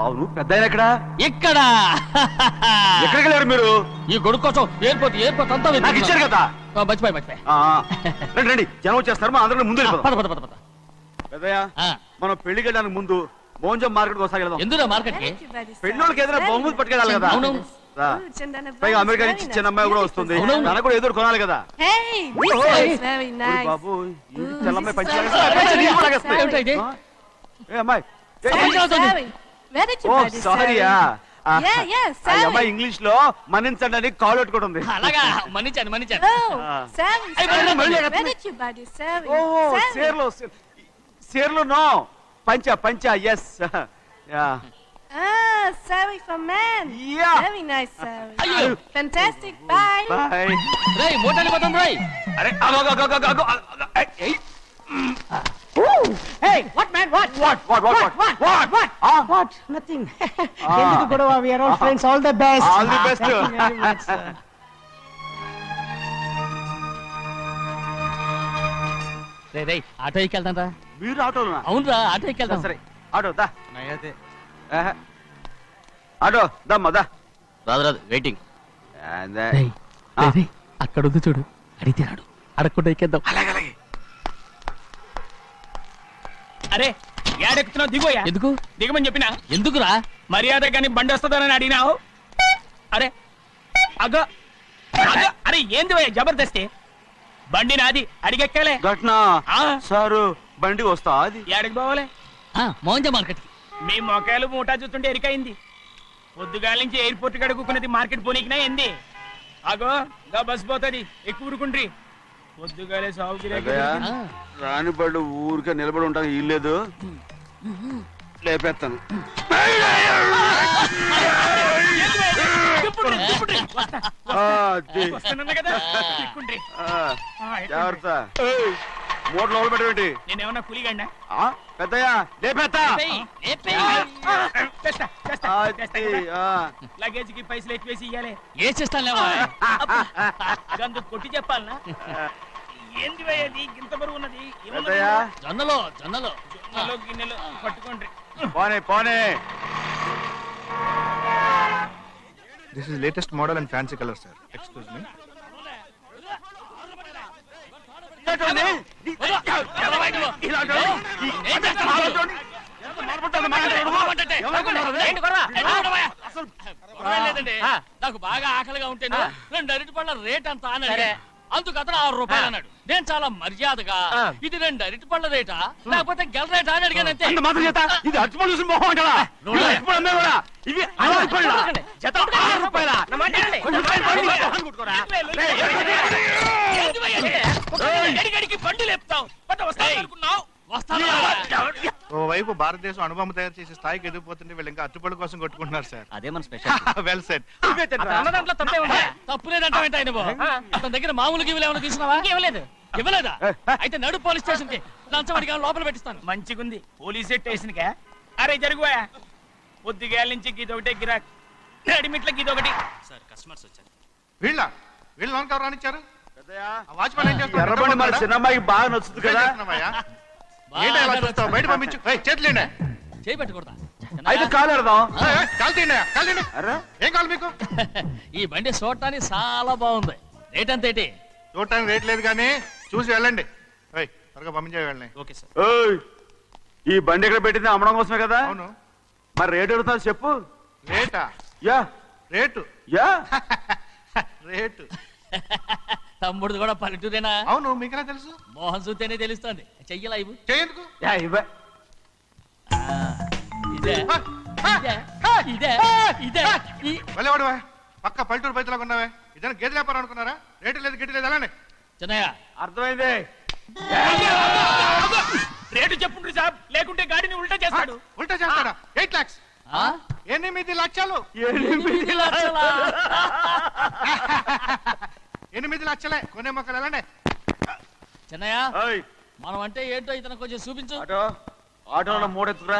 అవును పెద్ద ఎక్కడ ఇక్కడ ఎక్కడికి వెళ్ళారు మీరు? ఈ గొడుగు కోసం ఎయిర్పోర్ట్ అంతా నాకు ఇచ్చారు కదా. మర్చిపోయి రండి రండి, జనం వచ్చేస్తారు, మనం అందరం ముందు వెళ్ళిపోదాం. పద పెద్దయ్య, మనం పెళ్లికి వెళ్ళడానికి ముందు మోంజం మార్కెట్ ఒకసారి వెళ్దాం. ఎందుకు మార్కెట్ కి? పెళ్ళోళ్ళకి ఏదైనా బహుమతి పట్టుకెళ్ళాలి కదా. పైగా అమెరికా నుంచి చిన్న అమ్మాయి కూడా వస్తుంది, తనకు కూడా ఎదురు కొనాలి కదా. బాబు చెల్లమ్మాయి పంచి అమ్మాయి అమ్మాయి ఇంగ్లీష్ లో మన్నించండి అని కాల్ పెట్టుకుంటుంది. అలాగా మన్నించాను సేర్లు నో పంచా yes. Sari for men. Yeah. Very nice Sari. Fantastic. Bye. Bye. రేయ్ మోటార్ పోతాం రేయ్. అరే Hey, what man? What? Nothing. ఎందుకు గొడవ? We are all friends. All the best. All the best. Thank you very much, sir. రేయ్ auto ఎక్కెళ్తాం రా. మీరు ఆటోనా? అవునరా ఆటో ఎక్కెళ్తాం. సరే ఆటో దా. ఆటో దమ్మా దా. రాదు వెయిటింగ్. అలాగే అక్కడ ఉంది చూడు, అడిగితే రాడు, అడగకుండా ఎక్కేద్దాం. అలాగే అరే ఏడెక్కుతున్నావు? దిగోయా. ఎందుకు దిగమని చెప్పినా? ఎందుకురా? మర్యాద కానీ బండి వస్తుందని అడిగినావు. అరే అగో అరే ఏంది భయ్యా జబర్దస్తి? బండి నాది, అడిగెక్కాలే. ఘట్నా సారు బండి వస్తా అది ఏడకి పోవాలి? మోంజ మార్కెట్. మీ మొక్కలు మూటా చూస్తుంటే ఎరికైంది. పొద్దుగాల నుంచి ఎయిర్పోర్ట్ కడుక్కున్నది మార్కెట్ పోనీకినా ఏంది? అగో గా బస్ పోతుంది, ఎక్కువ ఊరుకుండ్రి. పొద్దుగాలే సాగు రాని బళ్ళు ఊరికే నిలబడి ఉంటాను, ఇల్లేదు లేపేస్తాను. జాగ్రత్త, మూట లోపల పెట్టేటి. నేనేమన్నా కూలిగండా? పెద్దయ్యా లేపేస్తా. లగేజ్ కి పైసలు ఎక్కువేసి ఇయ్యాలి. ఏ చేస్తాను గందు కొట్టి చెప్పాలనా? ఏంది భయ్యది ఇంత బరువు ఉన్నది? జొన్నలో గిన్నెలు పట్టుకోండి. పోనే This is latest model and fancy color, sir. Excuse me. నాకు బాగా ఆకలిగా ఉంటేను 2 అరటి పళ్ళ రేట్ అంత అన్నాడు. అందుకు అతను 6 రూపాయలు అన్నాడు. నేను చాలా మర్యాదగా ఇది 2 అరటి పళ్ళ రేటా లేకపోతే గెల రేటా అని అడిగాను. అంతే. ఇది అరటిపళ్ళు చూసి మొహం కదా. ఇవి బండి లేపుతావు. ఓవైపు భారతదేశం అనుభవం తయారు చేసే స్థాయికి ఎదిగిపోతుంటే వీళ్ళు ఇంకా అట్టుపడి కోసం కొట్టుకుంటున్నారు సార్. అదే మన స్పెషల్. Well said. అన్నదాంట్లో తప్పే ఉందా? తప్పులేదంటావేంట ఆయన? అతని దగ్గర మామూలు గివ్వులు ఏమైనా తీసుకున్నావా? ఇవ్వలేదా? అయితే నడు పోలీస్ స్టేషన్ కి లంచం అడిగా లోపల పెట్టిస్తాను. మంచిగుంది పోలీస్ స్టేషన్ కా. అరే జరుగుయా, పొద్దుగాల నుంచి గీదొకటే గిరాక్, రెడీమేట్ల గీదొకటి. సార్ కస్టమర్స్ వచ్చారు. వీళ్ళు లోన్ కవర్ రానిచ్చారు. వాచ్మెన్ ఏం చేస్తున్నారు? ఎర్రబండి మన చిన్నమ్మాయికి బాగా నచ్చుతుంది కదా. బయట పంపించు. చేతులేండి. చేయి పెట్టకూడదా? అయితే కాలు ఎడదాం. కాలు తీయండి. ఏం కావాలి మీకు? ఈ బండి చూడటానికి చాలా బాగుంది. రేట్ అంత ఏంటి? చూడటానికి రేట్ లేదు కానీ చూసి వెళ్ళండి. త్వరగా పంపించే వెళ్ళండి. Okay sir. ఈ బండి ఎక్కడ పెట్టింది? అమ్మడం కోసమే కదా. అవును. మరి రేట్ అడుగుతాను చెప్పు. రేటా? Yeah rate yeah rate. తమ్ముడు కూడా పల్లెటూరేనా? అవును. మీకెలా తెలుసు? మోహన్ చూస్తేనే తెలుస్తుంది. చెయ్యలా ఇవ్వు. చేయందుకు వెళ్ళేవాడువా? పక్క పల్లెటూరు బయటలాగా ఉన్నావే. ఇదైనా గేదె వ్యాపారం అనుకున్నారా? రేటు లేదు గిట్టు లేదు అలానే. చిన్నయ్య అర్థమైంది. రేటు చెప్పుండ్రి సాబ్, లేకుంటే గాడిని ఉల్టా చేస్తాడు. ఉల్టా చేస్తాడా? 8 lakhs. 8 లక్షలు. 8 లక్షలా? 8 లక్షలే. కొనే మొక్కలు ఎలానే. చిన్నయ్య మనం అంటే ఏంటో ఇతను కొంచెం చూపించు. ఆటోలో మూడెత్తురా.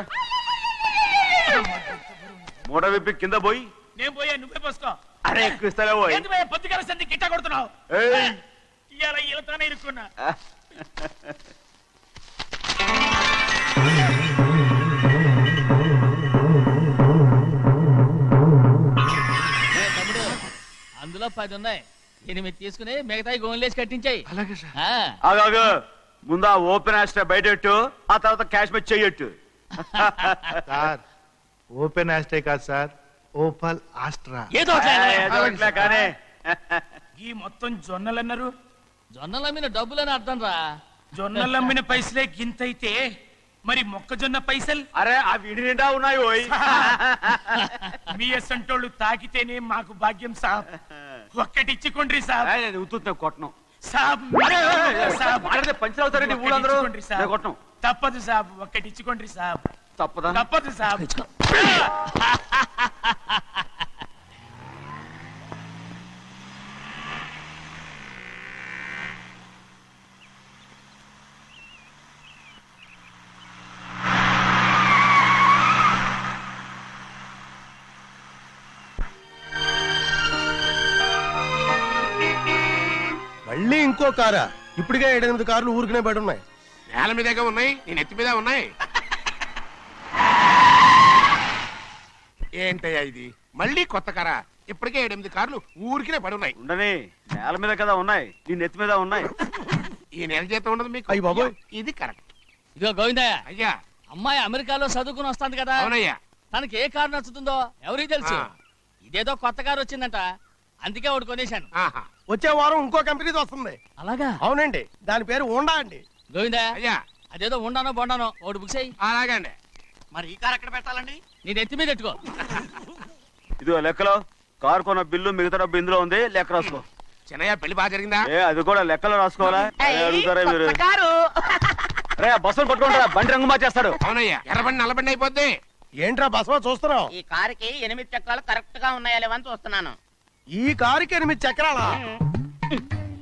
మూడ విప్పి కింద పోయి. నేను పోయా, నువ్వే పోసుకో. అరే ఎక్కువ ఇస్తాలే పోయి. పొద్దుగాల సంధి గిట్ట కొడుతున్నావు. ఇవాళ ఈలతోనే ఇరుక్కున్నా. 10 ఉన్నాయి. 8 తీసుకుని మిగతాయి గోన్లేసి కట్టించాయి. అలాగే సార్. ఆగాగు ముందు ఆ ఓపెన్ ఆస్ట్రా బయటెట్టు, ఆ తర్వాత క్యాష్ మెచ్ చెయ్యట్టు. సార్ ఓపెన్ ఆస్ట్రే కాదు సార్, ఓపల్ ఆస్ట్రా. ఏదో ఒకటి లేరా? ఏదో ఒకటిలే కానీ. ఈ మొత్తం జొన్నలన్నారు. జొన్నల మీద డబ్బులని అర్థం రా. జొన్నలమ్మిన పైసలే గింతైతే మరి మొక్కజొన్న పైసలు అరే ఆ విడి నిండా ఉన్నాయి ఓయ్. మీ అసంటోళ్ళు తాకితేనే మాకు భాగ్యం సాబ్. ఒక్కటిచ్చుకోండి సాబ్. ఏయ్, నేను ఉత్తున్నా కొట్టను. సాబ్ సాబ్ మాట్లాడితే పంచర్ అవుతారండి ఊళ్ళందరూ. ఒక్కటిచ్చుకోండి సాబ్. నేను కొట్టను. తప్పదు సాబ్, ఒక్కటిచ్చుకోండి సాబ్. తప్పదా? తప్పదు సాబ్. మళ్ళీ ఇంకో కారా? ఇప్పటికే 7-8 కార్లు ఊరికనే బయట ఉన్నాయి. నేల మీదగా ఉన్నాయి, నేను ఎత్తి మీద ఉన్నాయి. ఏంటయ్యా ఇది? మళ్ళీ కొత్త కారా? ఇప్పటికే 7-8 కార్లు ఊరికినే పడి ఉన్నాయి. ఉండని, నేల మీద కదా ఉన్నాయి, నీ నెత్తి మీద ఉన్నాయి. ఈ నెల జీతం ఉండదు మీకు. అయ్య బాబోయ్. ఇది కరెక్ట్. ఇదిగో గోవిందయ్య, అయ్యా. అమ్మాయి అమెరికాలో చదువుకుని వస్తుంది కదా. అవునయ్యా. తనకి ఏ కారు నచ్చుతుందో ఎవరికి తెలుసు. ఆ. ఇదేదో కొత్త కారు వచ్చిందంట, అందుకే ఒకటి కొనేశాను. ఆహా. వచ్చే వారం ఇంకో కంపెనీది వస్తుంది. అలాగా? అవునండి, దాని పేరు హోండా అండి. గోవిందయ్య, అయ్యా. అదేదో ఉండానో బొండానో ఒకటి బుక్ చేయి. అలాగండి. మరి ఈ కారు ఎక్కడ పెట్టాలండి? నీ నెత్తి మీద పెట్టుకో. ఇదిగో లెక్కలో కారు కొన్న బిల్లు మిగతా డబ్బు ఇందులో ఉంది, లెక్క రాసుకో. చిన్నయ్య పెళ్లి బాగా జరిగిందా? ఏ అది కూడా లెక్కలో రాసుకోవాలా? అడుగుతారా మీరు? రే బస్సులు పట్టుకుంటారా, బండి రంగు మార్చేస్తాడు. అవునయ్యా, ఎర్రబండి నల్లబండి అయిపోద్ది. ఏంట్రా బసవా చూస్తున్నావు? ఈ కారుకి 8 చక్రాలు కరెక్ట్ గా ఉన్నాయా లేవని చూస్తున్నాను. ఈ కారుకి 8 చక్రాలా?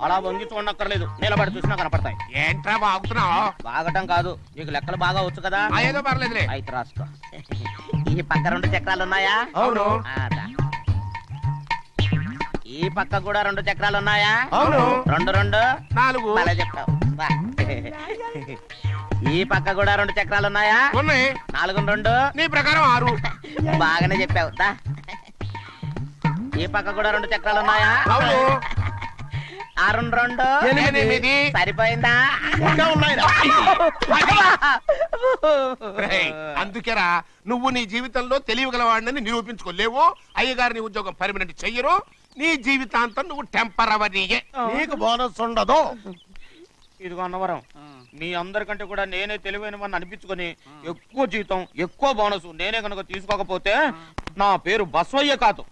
అలా వంగి చూడక్కర్లేదు, నిలబడి చూసినా కనపడతాయి. ఏంట్రా బాగుతున్నావు? బాగటం కాదు, నీకు లెక్కలు బాగా వచ్చు కదా. ఏదో పర్లేదులే. అయితే రాసుకో. ఈ పక్క 2 చక్రాలు ఉన్నాయా? అవును. ఆ, దా. ఈ పక్క కూడా 2 చక్రాలు ఉన్నాయా? అవును. 2 2 4 భలే చెప్తావు. బా. ఈ పక్క కూడా 2 చక్రాలు ఉన్నాయా? ఉన్నాయి. 4 2 నీ ప్రకారం 6. బాగానే చెప్పావు. దా. ఈ పక్క కూడా 2 చక్రాలు ఉన్నాయా? అవును. 6 2 8. సరిపోయిందా? ఇంకా ఉన్నాయిరా. రేయ్, అందుకేరా నువ్వు నీ జీవితంలో తెలియగలవాడిని నిరూపించుకోలేవు. అయ్యగారిని ఉద్యోగం పర్మనెంట్ చెయ్యరు. నీ జీవితాంతం నువ్వు టెంపరవరీయే. నీకు బోనస్ ఉండదు. ఇదిగో అన్నవరం, మీ అందరికంటే కూడా నేనే తెలివైన వాడిని అనిపించుకొని ఎక్కువ జీతం ఎక్కువ బోనస్ నేనే కనుక తీసుకోకపోతే నా పేరు బస్వయ్య కాదు.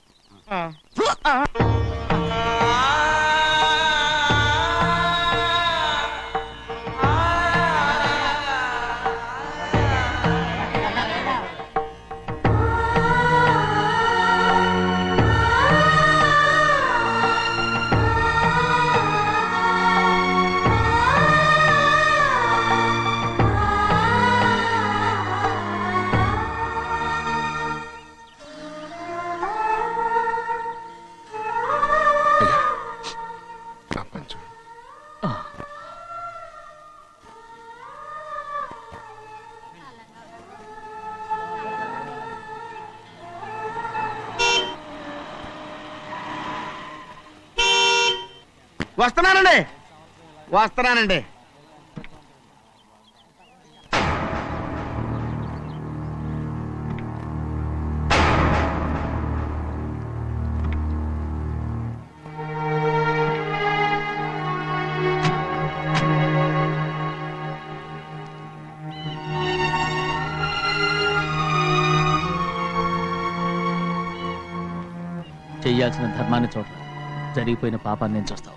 వస్తున్నానండి. చెయ్యాల్సిన ధర్మాన్ని చూడ, జరిగిపోయిన పాపాన్ని నేను చూస్తావు.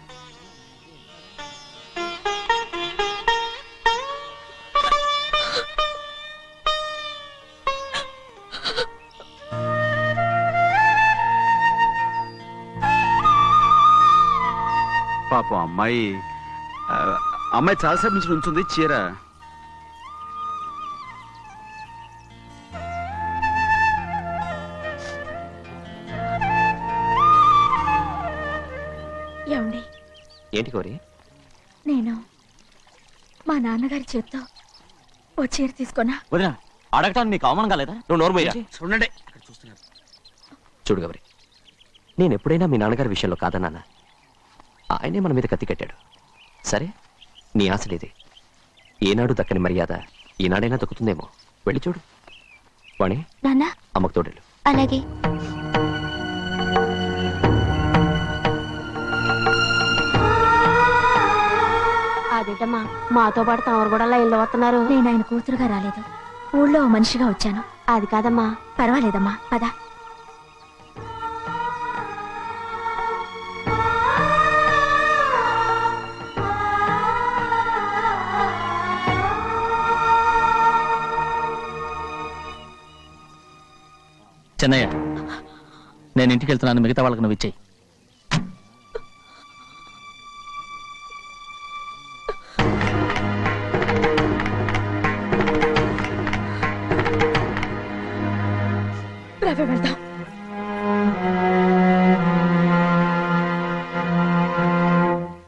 పాపం అమ్మాయి చాలాసేపు నుంచి ఉంచుంది చీర. ఏమండి? ఏంటి కోరి? నేను మా నాన్నగారి చేత్తో ఓ చీర తీసుకున్నా. వదినా, అడగటానికి నీకు అవమానం కాలేదా? నువ్వు నోర్మయ్యా. చూడండి చూడు గౌరి, నేను ఎప్పుడైనా మీ నాన్నగారి విషయంలో కాదన్నానా? ఆయనే మన మీద కత్తి కట్టాడు. సరే, నీ ఆశలేదే. ఏనాడు దక్కని మర్యాద ఈనాడైనా దక్కుతుందేమో. వెళ్ళి చూడు. వాణి, నాన్న అమ్మకు తోడేళ్ళు. అలాగే. అదేటమ్మా మాతో పాటు తమరు కూడా లైన్లో వస్తున్నారు. నేను ఆయన కూతురుగా రాలేదు, ఊళ్ళో ఓ మనిషిగా వచ్చాను. అది కాదమ్మా. పర్వాలేదమ్మా, పద. చెన్నయ్య, నేను ఇంటికి వెళ్తున్నాను. మిగతా వాళ్ళకి నువ్వు ఇచ్చేయి. రవి, వెళ్దాం.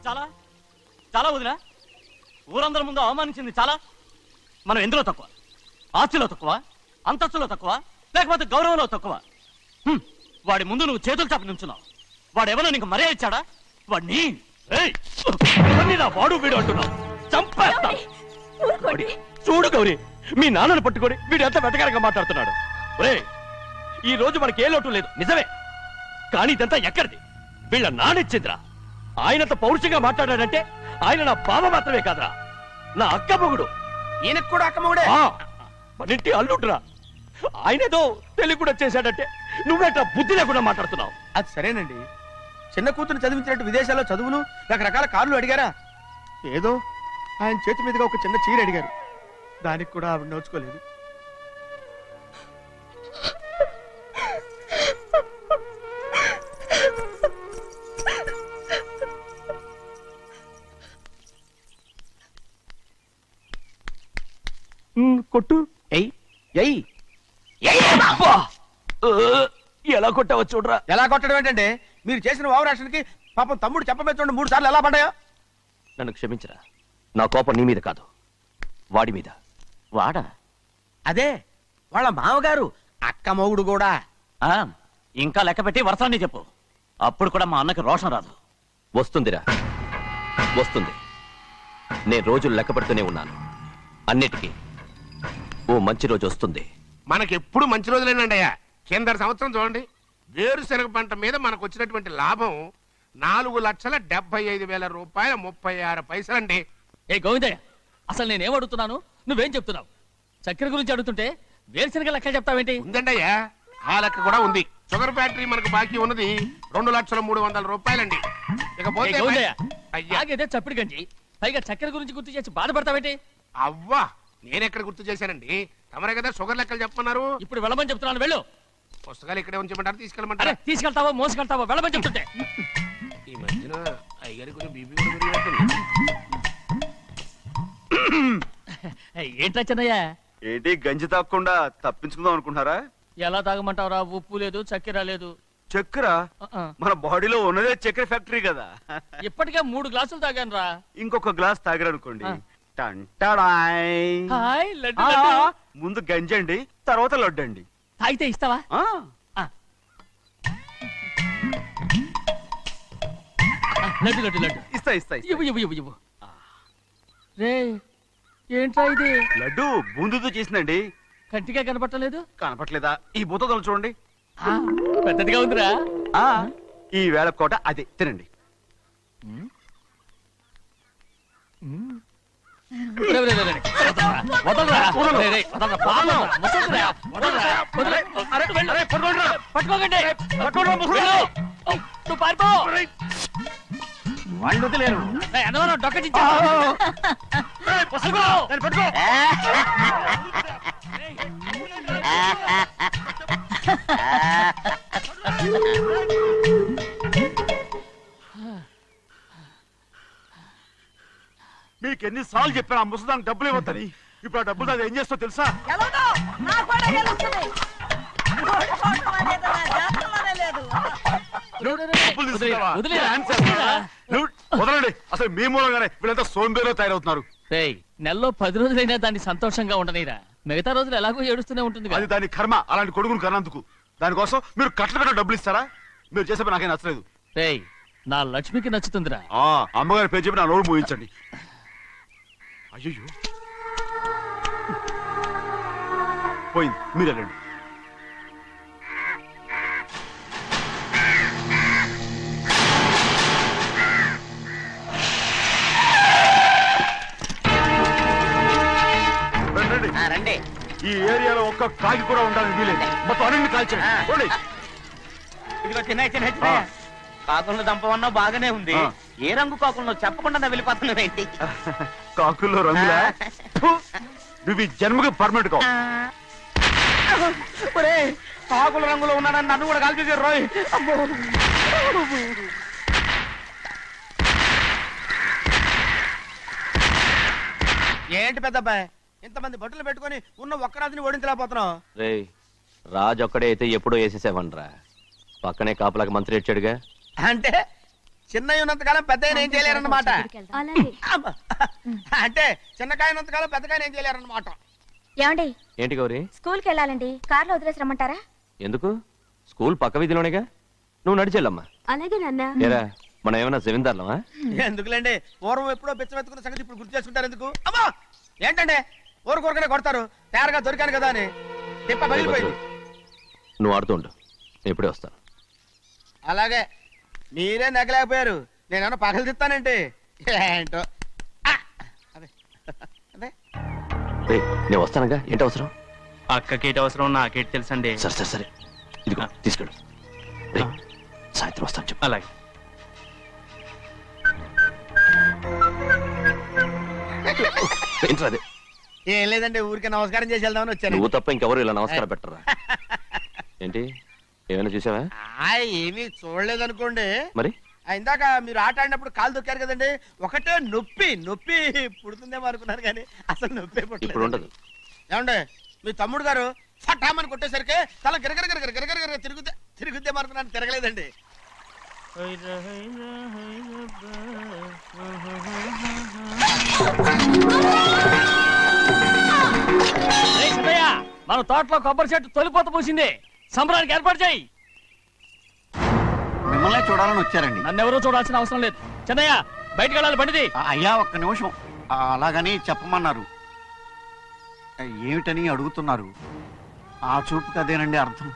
చాలా చాలా వదినా, ఊరందరి ముందు అవమానించింది చాలా. మనం ఎందులో తక్కువ? ఆస్తిలో తక్కువ? అంతస్తులో తక్కువ? లేకపోతే గౌరవంలో తక్కువ? వాడి ముందు నువ్వు చేతులు చాపి నుంచున్నావు. వాడెవరో నీకు మర్యాద ఇచ్చాడా? వాడిని వాడు వీడు అంటున్నావు. చంపేస్తా. చూడు గౌరీ, మీ నాన్నను పట్టుకొని వీడు ఎంత వెతకారంగా మాట్లాడుతున్నాడు. ఈ రోజు మనకి ఏ లోటు లేదు, నిజమే. కానీ ఇదంతా ఎక్కడిది? వీళ్ళ నానిచ్చిందిరా. ఆయనంత పౌరుషంగా మాట్లాడాడంటే ఆయన నా బావ మాత్రమే కాదురా, నా అక్క మొగుడు. ఈయనకు కూడా అక్క మొగుడే. మనింటి అల్లుడురా. ఆయనేదో తెలివి కూడా చేశాడంటే నువ్వేట్లా బుద్ధి లేకుండా మాట్లాడుతున్నావు? అది సరేనండి, చిన్న కూతురు చదివించినట్టు విదేశాల్లో చదువులు, రకరకాల కార్లు అడిగారా? ఏదో ఆయన చేతి మీదుగా ఒక చిన్న చీర అడిగారు, దానికి కూడా ఆవిడ నోచుకోలేదు. కొట్టు. ఎయ్ ఎయ్ ఎలా కొట్టావో చూడరా. ఎలా కొట్టడం ఏంటంటే, మీరు చేసిన వావరాక్షణకి పాపం తమ్ముడు చెప్పబెట్టండి 3 సార్లు ఎలా పడ్డాయో. నన్ను క్షమించరా. నా కోపం నీ మీద కాదు, వాడి మీద. వాడా? అదే వాళ్ళ మామగారు అక్క మొగుడు కూడా. ఇంకా లెక్క పెట్టి వరసాన్ని చెప్పు. అప్పుడు కూడా మా అన్నకి రోషం రాదు. వస్తుందిరా, వస్తుంది. నేను రోజులు లెక్క పెడుతూనే ఉన్నాను. అన్నిటికీ ఓ మంచి రోజు వస్తుంది. మనకెప్పుడు మంచి రోజులేనండి అయ్యా. కింద సంవత్సరం చూడండి, వేరుశనగ పంట మీద మనకు వచ్చినటువంటి లాభం 4,75,000 రూపాయల 36 పైసలండి. ఏ గోవిందయ్య, అసలు నేనేం అడుగుతున్నాను, నువ్వేం చెప్తున్నావు? చక్కెర గురించి అడుగుతుంటే వేరుశనగ లెక్క చెప్తావేంటి? ఉందండి అయ్యా, ఆ లెక్క కూడా ఉంది. షుగర్ ఫ్యాక్టరీ మనకు బాకీ ఉన్నది 2,03,00,000 రూపాయలండి. ఇకపోతే ఆగేదే చప్పిడి గంజి, పైగా చక్కెర గురించి గుర్తు చేసి బాధపడతావేంటి? అవ్వా, నేనెక్కడ గుర్తు చేశానండి? తమరే కదా షుగర్ లెక్కలు చెప్పమన్నారు. ఇప్పుడు వెళ్ళమని చెప్తున్నాను, వెళ్ళు. పుస్తకాలు ఇక్కడే ఉంచమంటారు, తీసుకెళ్ళమంటారా? తీసుకెళ్తావో మోసుకెళ్తావో వెళ్ళమని చెప్తుంటే. ఈ మధ్యన అయ్యగారి కొంచెం బీపీ కూడా పెరిగినట్టుంది. ఏంట్రా చిన్నయ్య? ఏంటి గంజి తాగకుండా తప్పించుకుందాం అనుకుంటున్నారా? ఎలా తాగమంటావురా? ఉప్పు లేదు, చక్కెర లేదు. చక్కెర? మన బాడీలో ఉన్నదే చక్కెర ఫ్యాక్టరీ కదా. ఇప్పటికే 3 గ్లాసులు తాగాను రా. ఇంకొక గ్లాస్ తాగరనుకోండి, హాయ్ లడ్డు. ముందు గంజండి, తర్వాత లడ్డండి. తాగితే ఇస్తావా? లడ్డు లడ్డు లడ్డు ఇస్తా ఇస్తా. ఇవ్వు ఇవ్వు ఇవ్వు ఇవ్వు. రే, ఏంట్రా ఇది? లడ్డు బూందుతో చేసిందండి. కంటిగా కనపట్టలేదు. కనపట్లేదా? ఈ బూతలు చూడండి, పెద్దదిగా ఉందిరా. ఈ వేళ కోట అదే, తినండి. వాళ్ళు వదిలేరు. డొక్కచించా. మీకు ఎన్నిసార్లు చెప్పాను ఆ ముసదానికి డబ్బులు ఇవ్వద్దని. ఇప్పుడు ఆ డబ్బులు అది ఏం చేస్తో తెలుసా? వదలండి, అసలు మీ మూలంగానే వీళ్ళంతా సోంబేలో తయారవుతున్నారు. నెలలో 10 రోజులైనా దాన్ని సంతోషంగా ఉండనీరా. మిగతా రోజులు ఎలాగో ఏడుస్తూనే ఉంటుంది. అది దాని కర్మ, అలాంటి కొడుకును కన్నందుకు. దానికోసం మీరు కట్ల డబ్బులు ఇస్తారా? మీరు చేసే పని నాకేం నచ్చలేదు. రేయ్ నా లక్ష్మికి నచ్చుతుందిరా. అమ్మగారి పేరు చెప్పి నా నోరు మూయించండి. అయ్యో పోయింది, మీరు వెళ్ళండి. రండి. ఈ ఏరియాలో ఒక్క కాకి కూడా ఉండాలని వీలేదు. మొత్తం అన్ని కాల్చండి. ఇదిగో చిన్న చిన్న చిన్న కాకులను దంపమన్నా బాగానే ఉంది. ఏ రంగు కాకులను చెప్పకుండా వెళ్ళిపోతున్నావేంటి? కాకుల్లో రంగులా? ఫు! నువ్వు ఈ జన్మకి పర్మనెంట్ కావు. కాకుల రంగులో ఉన్నానని నన్ను కూడా కాల్చేసారు రోయ్. ఏంటి పెద్దబ్బాయ్, ఇంతమంది బట్టలు పెట్టుకొని ఉన్న ఒక్కరాజుని ఓడించలేకపోతున్నావు? రేయ్ రాజు ఒక్కడే అయితే ఎప్పుడో వేసేసేవనరా. పక్కనే కాపలాకి మంత్రి ఇచ్చాడుగా. అంటే చిన్నయ్య ఉన్నంతకాలం పెద్ద ఏం చేయలేరన్నమాట. అలాగే. అంటే చిన్నకాయ ఉన్నంతకాలం పెద్దకాయ ఏం చేయలేరన్నమాట. ఏమండి, ఏంటి గౌరీ? స్కూల్కి వెళ్ళాలండి, కార్లో వదిలేసి రమ్మంటారా? ఎందుకు? స్కూల్ పక్క వీధిలోనేగా, నువ్వు నడిచెళ్ళమ్మా. అలాగే నాన్న. ఏరా మనం ఏమన్నా జమీందార్లమా? ఎందుకులేండి, పూర్వం ఎప్పుడో బిచ్చమెత్తుకున్న సంగతి ఇప్పుడు గుర్తు చేసుకుంటారు ఎందుకు? అమ్మా ఏంటంటే ఊరుకోరుకనే కొడతారు, తయారుగా దొరికాను కదా అని. తిప్ప పగిలిపోయింది. నువ్వు ఆడుతూ ఉండు, నేను ఇప్పుడే వస్తాను. అలాగే, మీరే నగలేకపోయారు, నేనేమన్నా పగలు తిస్తానంటే ఏంటో. అదే అదే రేయ్ నేను వస్తానుగా, ఏంటి అవసరం? అక్కకేటి అవసరం నాకేటి తెలుసండి. సరే సరే సరే, ఇదిగో తీసుకెళ్ళు. రేయ్ సాయంత్రం వస్తాను చెప్పు. అలాగే. ఏంట్రా అదే? ఏం లేదండి, ఊరికే నమస్కారం చేసి వెళ్దామని వచ్చాను. నువ్వు తప్ప ఇంకెవరు ఇలా నమస్కారం పెట్టరా? ఏంటి ఏమైనా చూసావా? ఏమీ చూడలేదనుకోండి. మరి ఇందాక మీరు ఆట ఆడినప్పుడు కాలు దొక్కారు కదండి, ఒకటే నొప్పి నొప్పి పుడుతుందేమో అనుకున్నారు కానీ అసలు నొప్పి ఇప్పుడు ఉండదు. ఏమండి మీ తమ్ముడు గారు ఫటామని కొట్టేసరికి తల గిరగర గిరగర గిరగర గిరగర తిరుగుద్దేమో అనుకున్నాను, తిరగలేదండి. మన తోటలో కొబ్బరి చెట్టు తొలిపోత పూసింది, సంబరానికి ఏర్పాటు చేయి. మిమ్మల్ని చూడాలని వచ్చారండి. నన్నెవరూ చూడాల్సిన అవసరం లేదు. చెన్నయ్య బయటికి వెళ్ళాలి, బండిది. అయ్యా ఒక్క నిమిషం, అలాగని చెప్పమన్నారు. ఏమిటని అడుగుతున్నారు? ఆ చూపుకి అదేనండి అర్థం.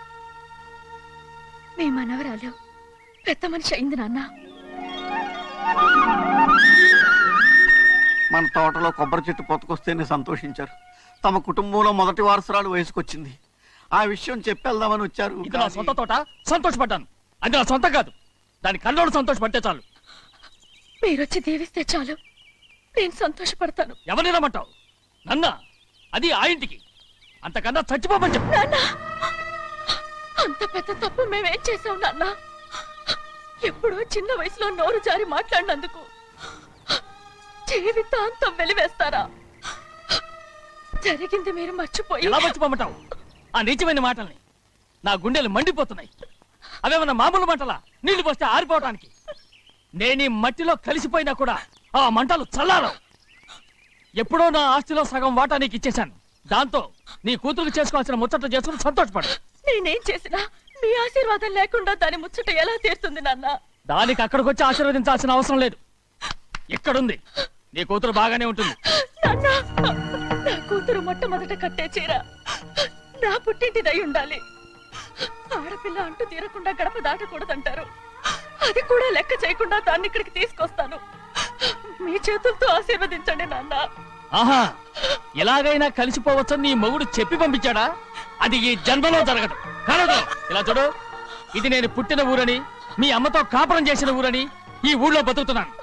మీ మనవరాలు పెద్ద మనిషి అయింది నాన్న. మన తోటలో కొబ్బరి చెట్టు పొత్తుకొస్తేనే సంతోషించారు. తమ కుటుంబంలో మొదటి వారసురాలు వయసుకొచ్చింది. ఆ విషయం చెప్పేద్దామని వచ్చారు. ఇది నా సొంత తోట, సంతోషపడ్డాను. అది నా సొంతం కాదు, దాని కళ్ళోడు సంతోషపడితే చాలు. మీరొచ్చి దీవిస్తే చాలు, నేను సంతోషపడతాను. ఎవరిని రమ్మంటావు? నన్న? అది ఆ ఇంటికి, అంతకన్నా చచ్చిపోమని చెప్పు. నాన్న, అంత పెద్ద తప్పు మేమేం చేసాం నాన్న? ఎప్పుడో చిన్న వయసులో నోరు జారి మాట్లాడినందుకు జీవితాంతం వెలివేస్తారా? జరిగింది మీరు మర్చిపోయి. ఎలా మర్చిపోమంటావు ఆ నీచమైన మాటల్ని? నా గుండెలు మండిపోతున్నాయి. అవేమన్నా మామూలు మంటలా, నీళ్లు పోస్తే ఆరిపోవటానికి? నేను ఈ మట్టిలో కలిసిపోయినా కూడా ఆ మంటలు చల్లారవు. ఎప్పుడో నా ఆస్తిలో సగం వాటా నీకు ఇచ్చేశాను. దాంతో నీ కూతురు చేసుకోవాల్సిన ముచ్చట చేసుకుని సంతోషపడు. నేనేం చేసినా మీ ఆశీర్వాదం లేకుండా దాని ముచ్చట ఎలా తీరుతుంది నాన్న? దానికి అక్కడికి వచ్చి ఆశీర్వదించాల్సిన అవసరం లేదు. ఎక్కడుంది? నీ కూతురు బాగానే ఉంటుంది. నాన్న, నా కూతురు మొట్టమొదట కట్టే చీర నా పుట్టింటిదై ఉండాలి. ఆడపిల్ల అంటూ తీరకుండా గడప దాటకూడదంటారు. అది కూడా లెక్క చేయకుండా దాన్ని ఇక్కడికి తీసుకొస్తాను. మీ చేతులతో ఆశీర్వదించండి నాన్న. ఆహా, ఎలాగైనా కలిసిపోవచ్చని నీ మొగుడు చెప్పి పంపించాడా? అది ఈ జన్మలో జరగదు. కలదు. ఇలా చూడు, ఇది నేను పుట్టిన ఊరని, మీ అమ్మతో కాపురం చేసిన ఊరని ఈ ఊళ్ళో బతుకుతున్నాను.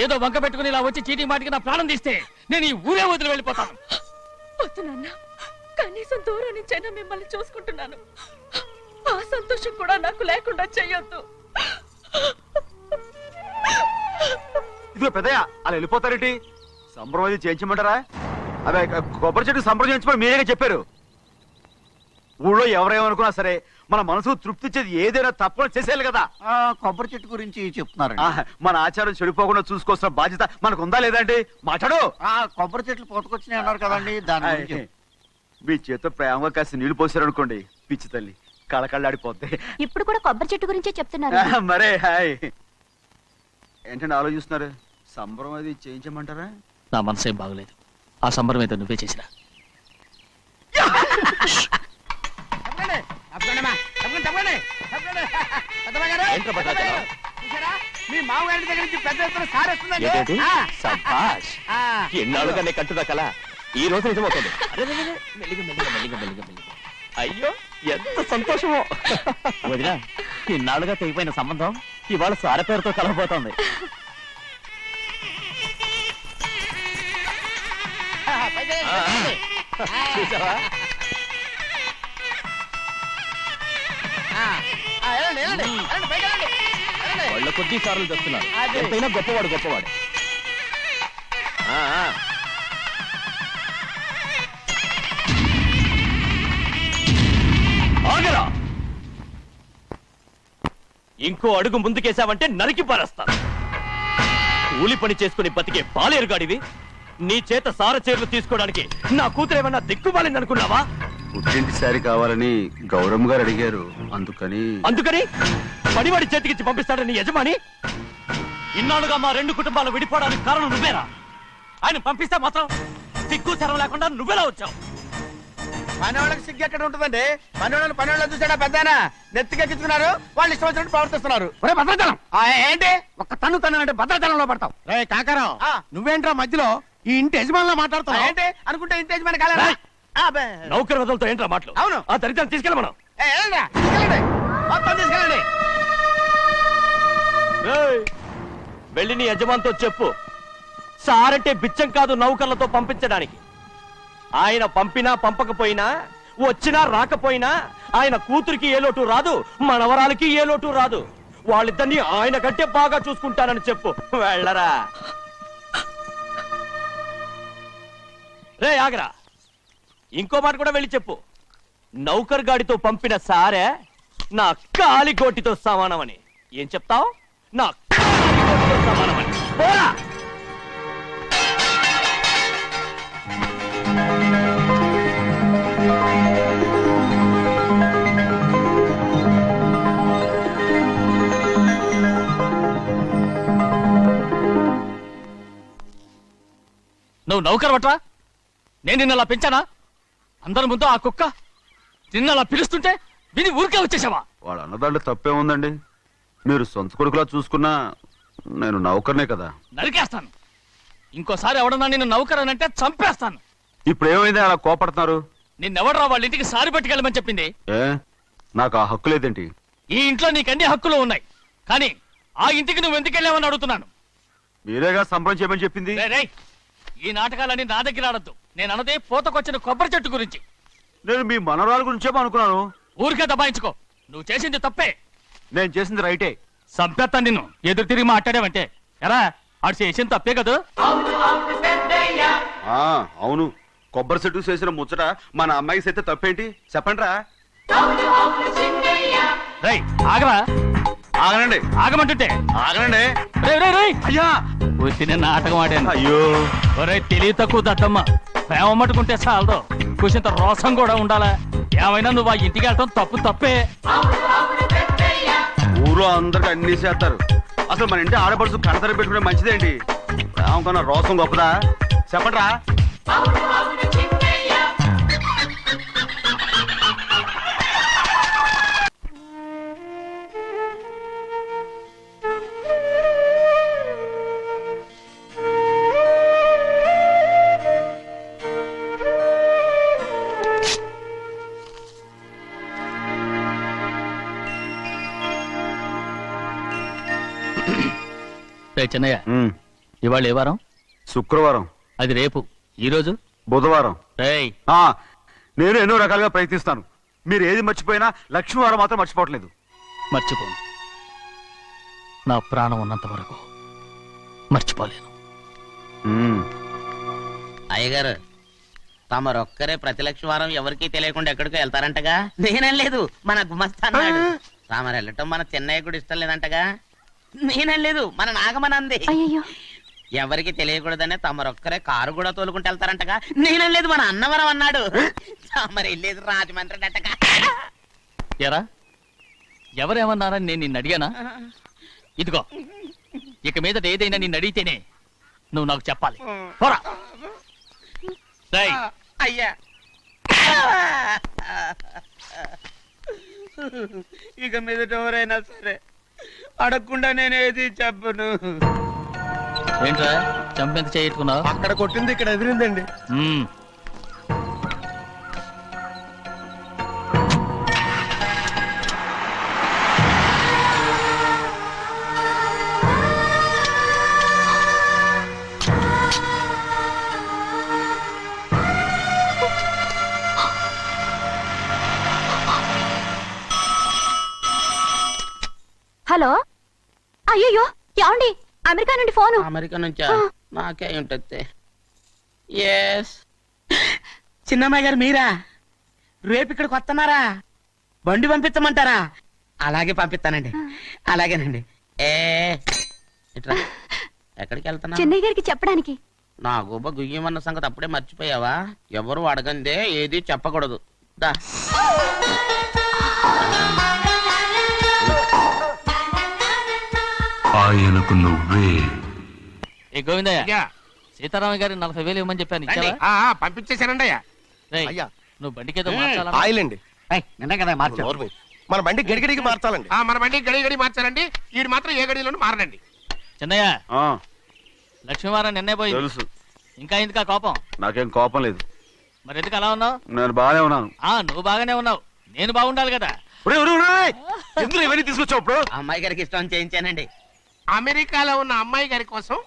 ఏదో వంక పెట్టుకుని ఇలా వచ్చి చీటీ మాటికి నా ప్రాణం తీస్తే నేను ఈ ఊరే వదిలి వెళ్ళిపోతాను. వద్దు నాన్న, కనీసం దూరం నుంచైనా మిమ్మల్ని చూసుకుంటున్నాను. ఆ సంతోషం కూడా నాకు లేకుండా చెయ్యొద్దు. ఇదిగో పెద్దయ్య, అలా వెళ్ళిపోతారేంటి? సంబరం అది చేయించమంటారా? అదే కొబ్బరి చెట్టు సంబరం చేయించమని మీరేగా చెప్పారు. ఊళ్ళో ఎవరేమనుకున్నా సరే మన మనసు తృప్తిచ్చేది ఏదైనా తప్పని చేసేయాలి కదా. కొబ్బరి చెట్టు గురించి చెప్తున్నారు. మన ఆచారం చెడిపోకుండా చూసుకోవాల్సిన బాధ్యత మనకు ఉందా లేదా అండి? మాట్లాడు. కొబ్బరి చెట్లు పోతుకొచ్చినాయి అన్నారు కదండి, దాని మీ చేత ప్రేమగా కాసి నీళ్లు పోసారనుకోండి, పిచ్చి తల్లి కళకళ్ళాడిపోద్ది. ఇప్పుడు కూడా కొబ్బరి చెట్టు గురించే చెప్తున్నారు. మరే హాయ్ ఏంటంటే ఆలోచిస్తున్నారు? సంబరం అది చేయించమంటారా? నా మనసు ఏం బాగలేదు. ఆ సంబరం ఏదో నువ్వే చేసినా. ఏంట్రా భద్రాచలం? మీ మామగారి దగ్గర నుంచి పెద్ద ఎత్తున సార్ ఏంటేంటి? వస్తుందండి. సబ్బాష్. ఆ. ఎన్నాళ్ళుగా నీ కట్టుదా కల ఈ రోజు నిజమవుతుంది. అరే, అరే, అరే, మెల్లిగా, మెల్లిగా, మెల్లిగా, మెల్లిగా, మెల్లిగా. అయ్యో ఎంత సంతోషమో. వదినా, ఇన్నాళ్ళుగా తెగిపోయిన సంబంధం ఇవాళ సార పేరుతో కలవబోతోంది. చూసావా? వాళ్ళ కొద్ది సార్లు చెప్తున్నారు. ఎంతైనా గొప్పవాడు గొప్పవాడు. ఆ, ఆ. ఆగరా! ఇంకో అడుగు ముందుకేశావంటే నరికి పారేస్తాను. కూలి పని చేసుకుని బతికే బాలేరుగాడివి నీ చేత సార చీరలు తీసుకోవడానికి నా కూతురేమన్నా దిక్కుమాలింది అనుకున్నావా? పుట్టింటి సారి కావాలని గౌరమ్మ గారు అడిగారు, అందుకని పడివాడి చేతికిచ్చి పంపిస్తాడని యజమాని. ఇన్నాళ్ళుగా మా రెండు కుటుంబాలు విడిపోవడానికి కారణం నువ్వేరా? ఆయన పంపిస్తే మాత్రం సిగ్గు చరం లేకుండా నువ్వెలా వచ్చావు? పనివాళ్ళకి సిగ్గు ఎక్కడ ఉంటుందండి? పనివాళ్ళని చూసాడా పెద్దాయన నెత్తికెక్కించుకున్నారు, వాళ్ళు ఇష్టం వచ్చినట్టు ప్రవర్తిస్తున్నారు. భద్రాచలం ఏంటి ఒక్క తన్ను అంటే భద్రాచలంలో పడతావు. రే కాకరం, ఆ. నువ్వేంట్రా మధ్యలో ఈ ఇంటి యజమానిలో మాట్లాడుతావు? ఏంటి అనుకుంటే ఇంటి యజమాని కాలేదా? నౌకర్ వదలతో ఏంట్రా మాటలు? అవును. ఆ దరిద్రాన్ని తీసుకెళ్ళ మనం. తీసుకెళ్ళండి, మొత్తం తీసుకెళ్ళండి. ఏయ్, వెళ్ళి నీ యజమానితో చెప్పు, సారంటే బిచ్చం కాదు నౌకర్లతో పంపించడానికి. ఆయన పంపినా పంపకపోయినా, వచ్చినా రాకపోయినా ఆయన కూతురికి ఏ లోటు రాదు, మనవరాలకి ఏ లోటు రాదు. వాళ్ళిద్దరినీ ఆయన కంటే బాగా చూసుకుంటానని చెప్పు. వెళ్ళరా. రే ఆగరా, ఇంకో మాట కూడా వెళ్ళి చెప్పు. నౌకర్ గాడితో పంపిన సారే నా కాలిగోటితో సమానమని. ఏం చెప్తావు? నా కాలిగోటితో సమానమని. పోరా. నువ్వు నౌకర్ పట్రా? నేను నిన్న అలా పెంచానా? అందరి ముందు ఆ కుక్క నిన్న అలా పిలుస్తుంటే విని ఊరికే వచ్చేసావా? వాళ్ళ అన్నదాంట్లో తప్పే ఉందండి. మీరు సొంత కొడుకులా చూసుకున్నా నేను నౌకర్నే కదా. నరికేస్తాను. ఇంకోసారి ఎవడన్నా నిన్ను నౌకర్ అని అంటే చంపేస్తాను. ఇప్పుడు ఏమైంది అలా కోపడుతున్నారు? నిన్నెవడరా వాళ్ళ ఇంటికి సారి పట్టుకెళ్ళమని చెప్పింది? ఏ నాకు ఆ హక్కు లేదేంటి? ఈ ఇంట్లో నీకు అన్ని హక్కులు ఉన్నాయి, కానీ ఆ ఇంటికి నువ్వు ఎందుకు వెళ్ళావని అడుగుతున్నాను. మీరేగా సంబరం చేయమని చెప్పింది. రేయ్, రేయ్, ఈ నాటకాలన్నీ నా దగ్గర ఆడద్దు. నేను అన్నదే పూతకొచ్చిన కొబ్బరి చెట్టు గురించి. నేను మీ మనవరాల గురించేమో అనుకున్నాను. ఊరికే దబాయించుకో. నువ్వు చేసింది తప్పే. నేను చేసింది రైటే. సంపేత్తాను నిన్ను ఎదురు తిరిగి మాట్లాడావంటే. ఎరా, ఆడు చేసింది తప్పే కదా? అవును, కొబ్బరి చెట్టు చేసిన ముచ్చట మన అమ్మాయికి చేస్తే తప్పేంటి చెప్పండి రా. రేయ్, ఆగరా. ఆగనండి. ఆగమంటుంటే ఆగనండి. రేయ్, రేయ్, రేయ్. అయ్యా, వచ్చిన నాటకం ఆడాను. అయ్యో, ఒరే తెలివి తక్కువ దద్దమ్మ, ప్రేమ మట్టుకుంటే చాలదు, కొంచెంత రోసం కూడా ఉండాలా? ఏమైనా నువ్వు ఆ ఇంటికి వెళ్ళటం తప్పే. ఊరు అందరికి అన్ని చేస్తారు. అసలు మన ఇంటి ఆడపడుచు కడతర పెట్టుకునే మంచిదేంటి? ప్రేమకన్నా రోసం గొప్పదా చెప్పండి రా. చెన్నయ్య, ఇవాళ ఏ వారం? శుక్రవారం. అది రేపు. ఈ రోజు బుధవారం. రేయ్, నేను ఎన్నో రకాలుగా ప్రయత్నిస్తాను. మీరు ఏది మర్చిపోయినా లక్ష్మీవారం మాత్రం మర్చిపోవట్లేదు. మర్చిపోను. నా ప్రాణం ఉన్నంత వరకు మర్చిపోలేను. అయ్యగారు, తమరొక్కరే ప్రతి లక్షవారం ఎవరికీ తెలియకుండా ఎక్కడికో వెళ్తారంటగా? నేనేం లేదు, మన గుమస్తా అన్నాడు. తామరు వెళ్ళటం మన చెన్నయ్య కూడా ఇష్టం లేదంటగా? నేనేం లేదు, మన నాగమనంది. ఎవరికి తెలియకూడదనే తమరొక్కరే కారు కూడా తోలుకుంటూ వెళ్తారంటగా? నేనేం లేదు, మన అన్నవరం అన్నాడు. తమరు వెళ్ళేది రాజమండ్రి అంటగా? ఎరా ఎవరేమన్నారని నేను నిన్ను అడిగానా? ఇదిగో ఇక మీదట ఏదైనా నిన్ను అడిగితేనే నువ్వు నాకు చెప్పాలి. పోరా. రేయ్, అయ్యా ఇక మీదట ఎవరైనా సరే అడగకుండా నేనేది చెప్పను. ఏంట్రా చంపెంత చేయించుకున్నావు? అక్కడ కొట్టింది ఇక్కడ ఎదిరిందండి. హలో, అయ్యో ఏమండి, అమెరికా నుండి ఫోను. అమెరికా నుంచా? నాకే ఉంటుంది. ఎస్, చిన్నమ్మాయి గారు మీరా? రేపు ఇక్కడికి వస్తున్నారా? బండి పంపించమంటారా? అలాగే పంపిస్తానండి. అలాగేనండి. ఇట్రా. ఎక్కడికి వెళ్తున్నా? చెన్నై గారికి చెప్పడానికి. నా గుబ్బ గుయ్యమన్న సంగతి అప్పుడే మర్చిపోయావా? ఎవరు అడగందే ఏది చెప్పకూడదు. దా. ఆయనకు నువ్వే. ఏ గోవిందయ్య, అయ్యా సీతారామయ్య గారి 40,000 ఇవ్వమని చెప్పాను, రండి. ఇచ్చావా? పంపించేశానండి అయ్యా. రేయ్, అయ్యా. నువ్వు బండికేదో మార్చాలా? ఆయిల్ అండి. నిన్న కదా నోర్మి. మన బండి గడిగడికి మార్చాలండి. మన బండి గడి గడి మార్చాలండి. వీడు మాత్రం ఏ గడిలోనూ మారనండి. చిన్నయ్య, ఆ, లక్ష్మీవారం నిన్నే పోయింది. తెలుసు. ఇంకా ఎందుకా కోపం? నాకేం కోపం లేదు. మరి ఎందుకు అలా ఉన్నావు? నేను బాగానే ఉన్నాను. నువ్వు బాగానే ఉన్నావు, నేను బాగుండాలి కదా. ఒరేయ్, ఒరేయ్, ఒరేయ్! ఎందుకు ఇవన్నీ తీసుకొచ్చావు ఇప్పుడు? అమ్మాయి గారికి ఇష్టం చేయించానండి. అమెరికాలో ఉన్న అమ్మాయి గారి కోసం